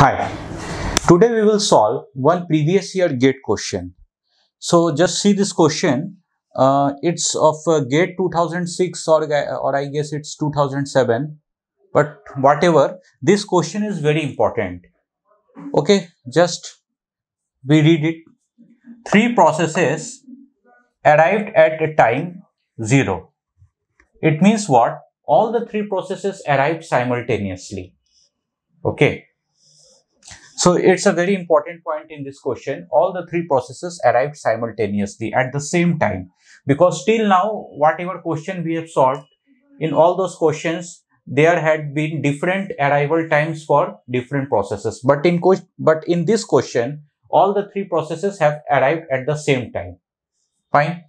Hi, today we will solve one previous year GATE question. So just see this question. It's of GATE 2006 or I guess it's 2007. But whatever, this question is very important. Okay, just we read it. Three processes arrived at a time 0. It means what? All the three processes arrived simultaneously. Okay. So it's a very important point in this question. All the three processes arrived simultaneously at the same time, because till now, whatever question we have solved, in all those questions, there had been different arrival times for different processes. But in this question, all the three processes have arrived at the same time. Fine.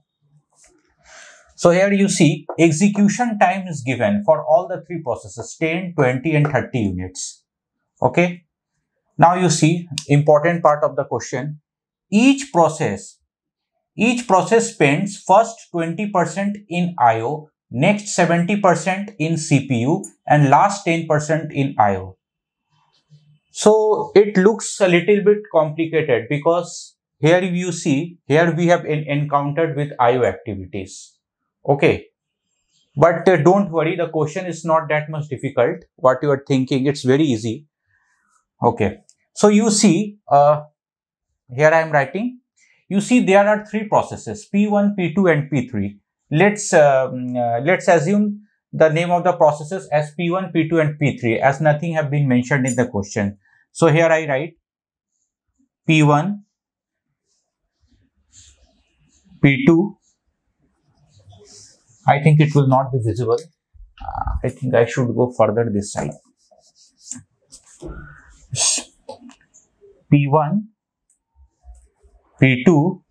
So here you see execution time is given for all the three processes 10, 20 and 30 units. Okay. Now you see important part of the question. Each process spends first 20% in IO, next 70% in CPU and last 10% in IO. So it looks a little bit complicated because here you see, here we have encountered with IO activities. Okay. But don't worry, the question is not that much difficult. What you are thinking, it's very easy. Okay. So you see, here I am writing, you see there are three processes, P1, P2 and P3. Let's assume the name of the processes as P1, P2 and P3 as nothing have been mentioned in the question. So here I write P1, P2, I think it will not be visible. I think I should go further this side. P1, P2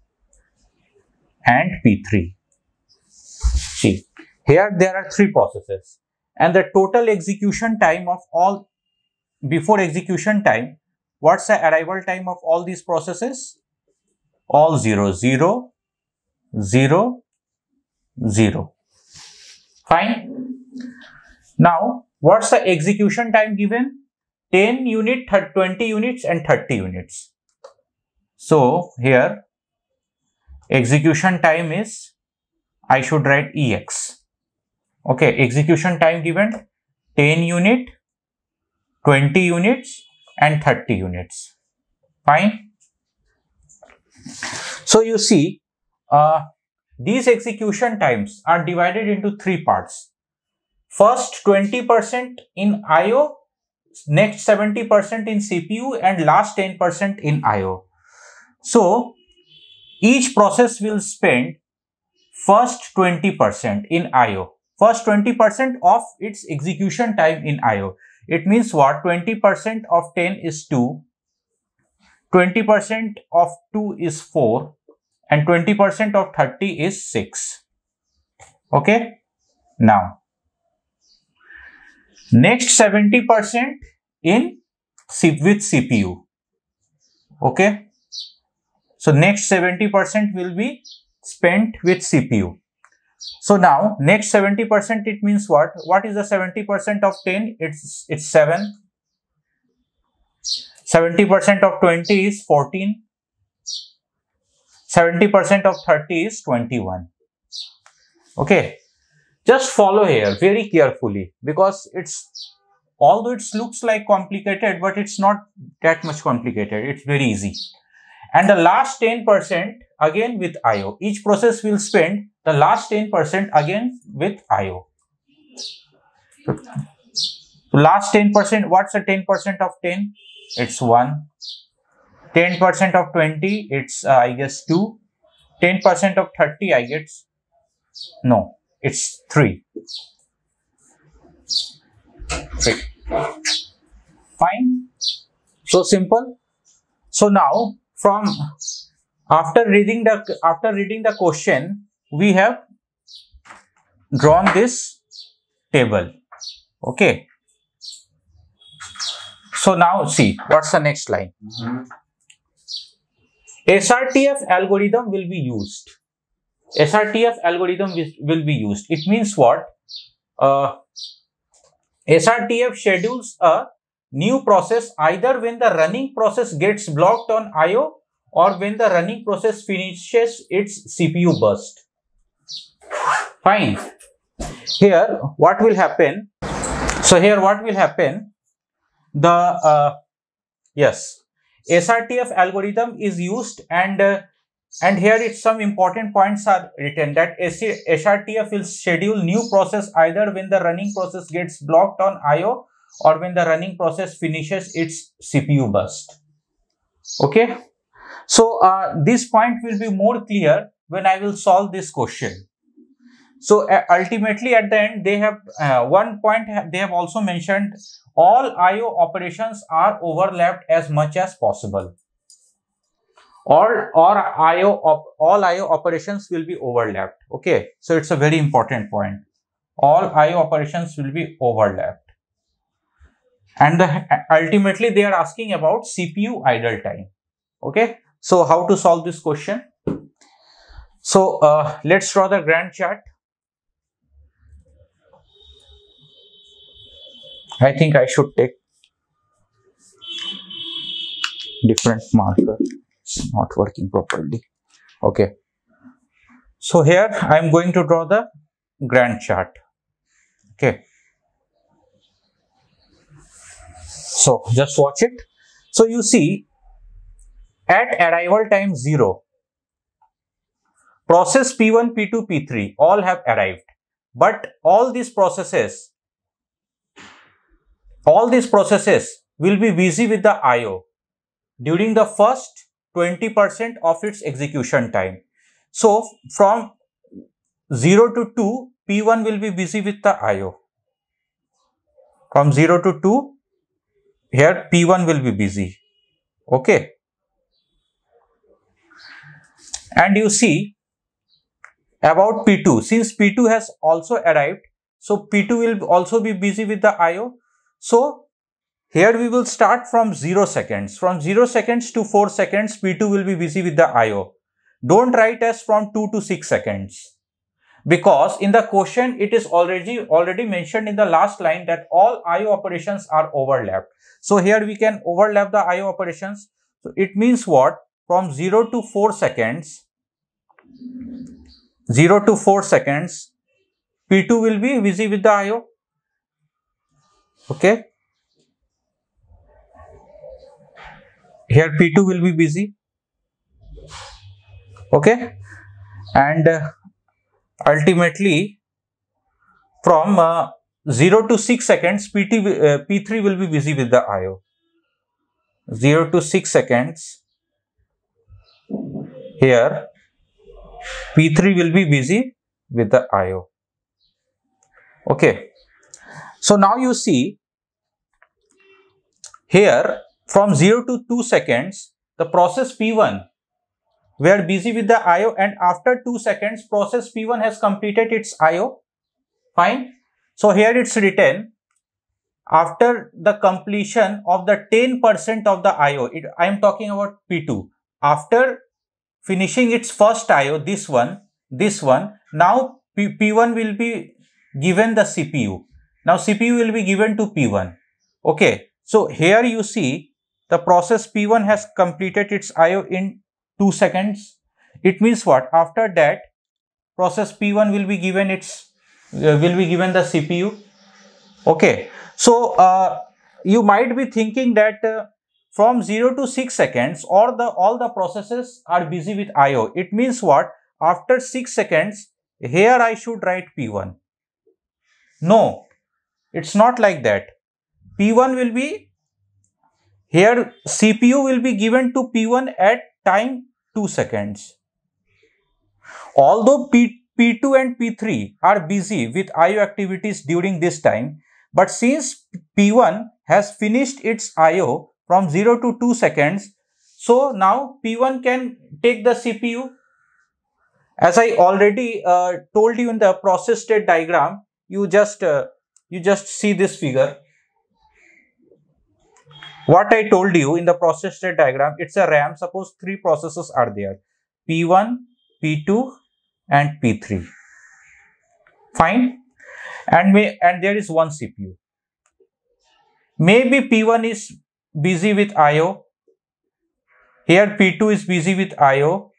and P3. See, here there are three processes and the total execution time of all, before execution time, what's the arrival time of all these processes? All 0, 0, 0, 0. Fine. Now, what's the execution time given? 10 unit, 20 units and 30 units. So here execution time is, I should write EX. Okay, execution time given 10 unit, 20 units and 30 units. Fine. So you see, these execution times are divided into three parts. First 20% in IO, next 70% in CPU and last 10% in IO. So each process will spend first 20% in IO, first 20% of its execution time in IO. It means what? 20% of 10 is 2, 20% of 2 is 4 and 20% of 30 is 6. Okay. Now next 70% with CPU. Okay. So next 70% will be spent with CPU. So now next 70%, it means what? What is the 70% of 10? It's 7. 70% of 20 is 14. 70% of 30 is 21. Okay. Just follow here very carefully because although it looks like complicated, but it's not that much complicated. It's very easy. And the last 10% again with IO. Each process will spend the last 10% again with IO. So last 10%, what's the 10% of 10? It's 1. 10% of 20, it's I guess 2. 10% of 30, I guess, no, it's 3. 3. Fine. So simple. So now after reading the question, we have drawn this table. Okay. So now see what's the next line. SRTF algorithm will be used. SRTF algorithm will be used. It means what? SRTF schedules a new process either when the running process gets blocked on IO or when the running process finishes its CPU burst. Fine. Here what will happen? So here what will happen? The yes, SRTF algorithm is used, and here it's some important points are written that SRTF will schedule new process either when the running process gets blocked on IO or when the running process finishes its CPU burst. Okay. So this point will be more clear when I will solve this question. So ultimately at the end they have one point they have also mentioned all IO operations are overlapped as much as possible. All IO operations will be overlapped. Okay, so it's a very important point. All IO operations will be overlapped, and ultimately they are asking about CPU idle time. Okay, so how to solve this question? So let's draw the Gantt chart. I think I should take different marker. It's not working properly. Okay. So here I am going to draw the Gantt chart. Okay. So just watch it. So you see at arrival time 0, process P1, P2, P3 all have arrived. But all these processes will be busy with the IO during the first 20% of its execution time. So from 0 to 2, P1 will be busy with the IO. From 0 to 2, here P1 will be busy. Okay. And you see about P2, since P2 has also arrived, so P2 will also be busy with the IO. So here we will start from 0 seconds. From 0 seconds to 4 seconds, P2 will be busy with the IO. Don't write as from 2 to 6 seconds. Because in the question, it is already mentioned in the last line that all IO operations are overlapped. So here we can overlap the IO operations. So it means what? From 0 to 4 seconds, P2 will be busy with the IO. Okay. Here P2 will be busy. Okay. And ultimately from 0 to 6 seconds, P3 will be busy with the IO. 0 to 6 seconds, here P3 will be busy with the IO. Okay. So now you see here from 0 to 2 seconds, the process P1 were busy with the IO, and after 2 seconds, process P1 has completed its IO. Fine. So here it's written after the completion of the 10% of the IO, I am talking about P2. After finishing its first IO, this one, now P1 will be given the CPU. Now CPU will be given to P1. Okay. So here you see the process P1 has completed its IO in 2 seconds. It means what? After that, process P1 will be given the CPU. Okay. So you might be thinking that from 0 to 6 seconds all the processes are busy with IO. It means what? After 6 seconds, here I should write P1. No, it's not like that. P1 will be, here CPU will be given to P1 at time 2 seconds. Although P2 and P3 are busy with IO activities during this time, but since P1 has finished its IO from 0 to 2 seconds, so now P1 can take the CPU. As I already told you in the process state diagram, you just see this figure. What I told you in the process state diagram, it's a RAM. Suppose 3 processes are there, P1, P2 and P3. Fine. And there is one CPU. Maybe P1 is busy with IO. Here P2 is busy with IO.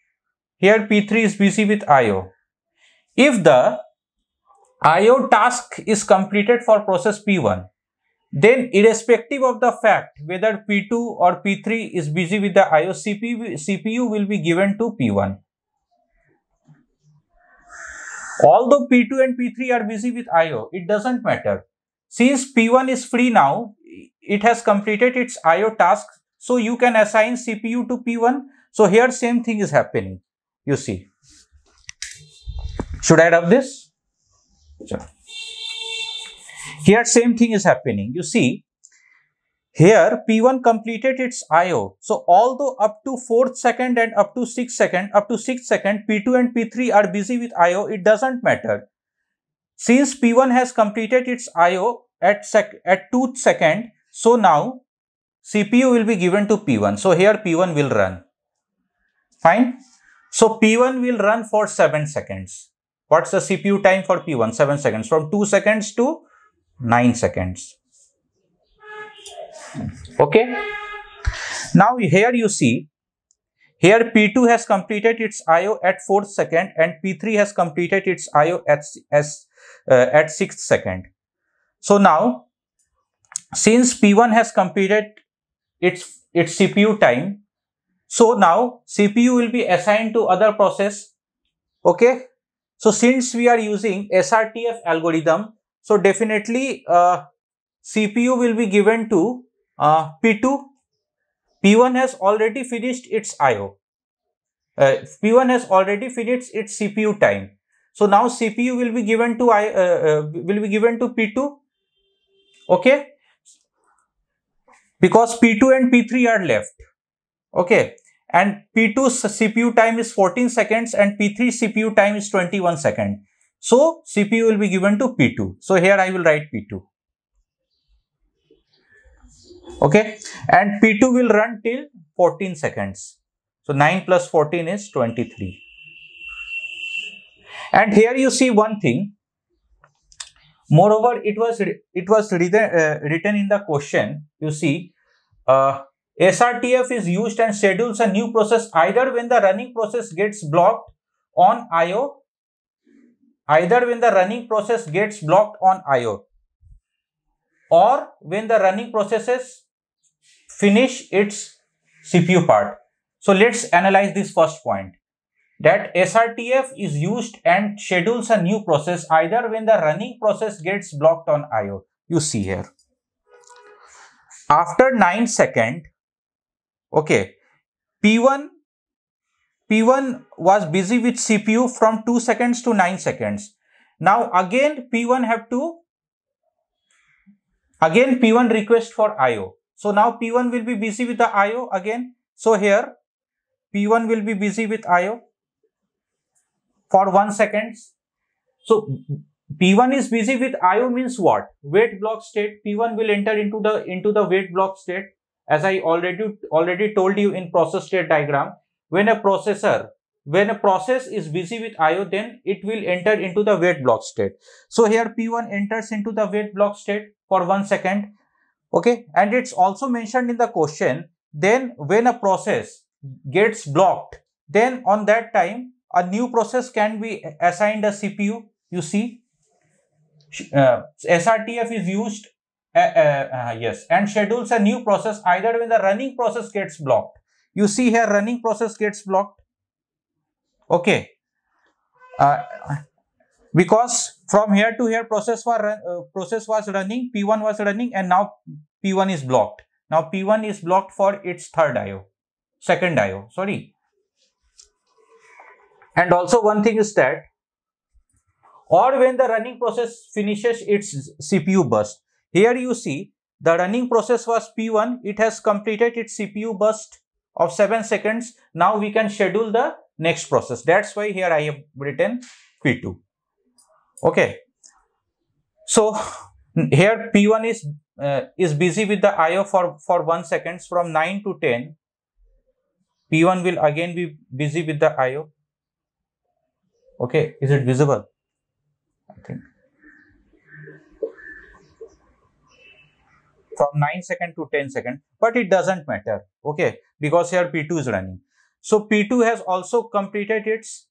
Here P3 is busy with IO. If the IO task is completed for process P1, then irrespective of the fact whether P2 or P3 is busy with the IO, CPU will be given to P1. Although P2 and P3 are busy with IO, it doesn't matter. Since P1 is free now, it has completed its IO task, so you can assign CPU to P1. So here same thing is happening. You see. Should I rub this? Sure. Here same thing is happening. You see, here P1 completed its IO. So although up to 4th second and up to 6th second, P2 and P3 are busy with IO, it doesn't matter. Since P1 has completed its IO at 2th second, so now CPU will be given to P1. So here P1 will run. Fine. So P1 will run for 7 seconds. What's the CPU time for P1? 7 seconds. From 2 seconds to 9 seconds. Okay. Now here you see, here P2 has completed its IO at 4th second and P3 has completed its IO at 6th second. So now, since P1 has completed its CPU time, so now CPU will be assigned to other process. Okay. So since we are using SRTF algorithm, so definitely CPU will be given to P2. P1 has already finished its IO. P1 has already finished its CPU time. So now CPU will be given to P2. Okay, because P2 and P3 are left. Okay, and P2's CPU time is 14 seconds and P3 CPU time is 21 seconds. So CPU will be given to P2. So here I will write P2. Okay, and P2 will run till 14 seconds. So 9 plus 14 is 23. And here you see one thing. Moreover, it was written in the question. You see, SRTF is used and schedules a new process either when the running process gets blocked on IO, or when the running processes finish its CPU part. So let's analyze this first point, that SRTF is used and schedules a new process either when the running process gets blocked on IO. You see here, after 9 seconds, okay, P1 was busy with CPU from 2 seconds to 9 seconds. Now again P1 request for IO. So now P1 will be busy with the IO again. So here P1 will be busy with IO for 1 second. So P1 is busy with IO means what? Wait block state. P1 will enter into the wait block state. As I already told you in process state diagram, when a process is busy with IO, then it will enter into the wait block state. So here P1 enters into the wait block state for 1 second. Okay, and it's also mentioned in the question, then when a process gets blocked, then on that time a new process can be assigned a CPU. You see, SRTF is used yes, and schedules a new process either when the running process gets blocked. You see here running process gets blocked. Okay, because from here to here process was running, P1 was running, and now P1 is blocked. Now P1 is blocked for its second IO, sorry. And also one thing is that, or when the running process finishes its CPU burst. Here you see the running process was P1, it has completed its CPU burst of 7 seconds. Now we can schedule the next process. That's why here I have written P2. Okay. So here P1 is busy with the IO for 1 second. From 9 to 10, P1 will again be busy with the IO. Okay, is it visible? I think. from 9 second to 10 second, but it doesn't matter, okay, because here P2 is running. So P2 has also completed its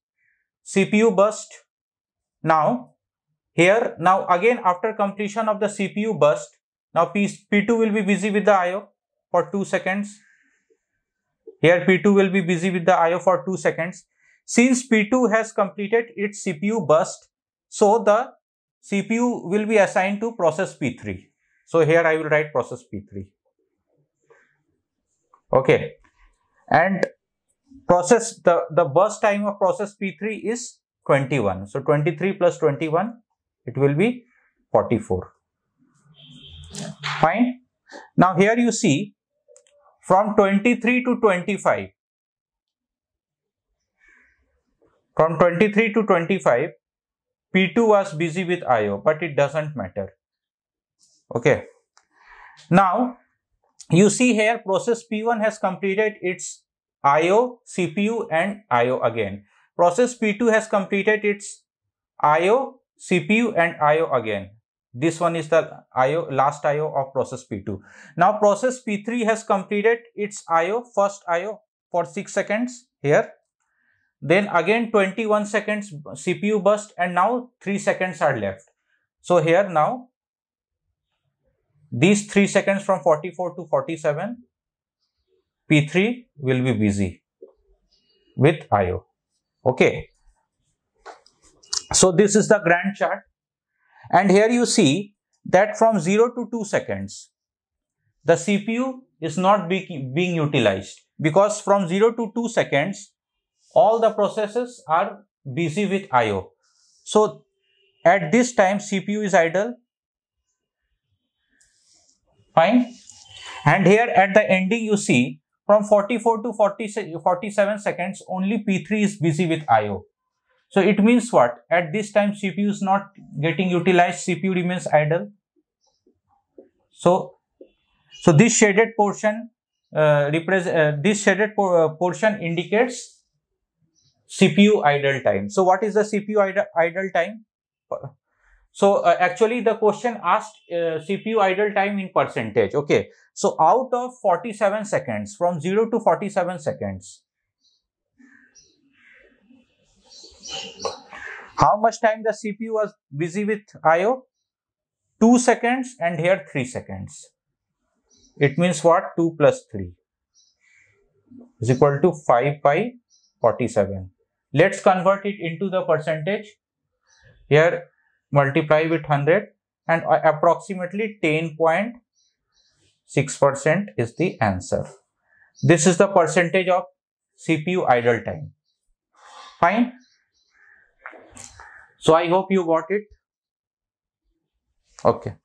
CPU burst. Now here, now again after completion of the CPU burst, now P2 will be busy with the IO for 2 seconds. Here P2 will be busy with the IO for 2 seconds. Since P2 has completed its CPU burst, so the CPU will be assigned to process P3. So here I will write process P3. Okay. And process, the burst time of process P3 is 21. So 23 plus 21, it will be 44. Fine. Now here you see, from 23 to 25, from 23 to 25, P2 was busy with IO, but it doesn't matter. Okay. Now, you see here process P1 has completed its IO, CPU and IO again. Process P2 has completed its IO, CPU and IO again. This one is the IO, last IO of process P2. Now process P3 has completed its IO, first IO for 6 seconds here. Then again 21 seconds CPU burst, and now 3 seconds are left. So here now these 3 seconds from 44 to 47, P3 will be busy with IO. Okay. So this is the grand chart. And here you see that from 0 to 2 seconds, the CPU is not being utilized, because from 0 to 2 seconds, all the processes are busy with IO. So at this time, CPU is idle. Fine. And here at the ending, you see from 44 to 47 seconds, only P3 is busy with IO. So it means what? At this time, CPU is not getting utilized, CPU remains idle. So this shaded portion portion indicates CPU idle time. So what is the CPU idle time? So actually the question asked CPU idle time in percentage. Okay. So out of 47 seconds, from 0 to 47 seconds, how much time the CPU was busy with IO? 2 seconds, and here 3 seconds. It means what? 2 plus 3 is equal to 5 by 47. Let's convert it into the percentage. Here multiply with 100, and approximately 10.6% is the answer. This is the percentage of CPU idle time. Fine. So I hope you got it. Okay.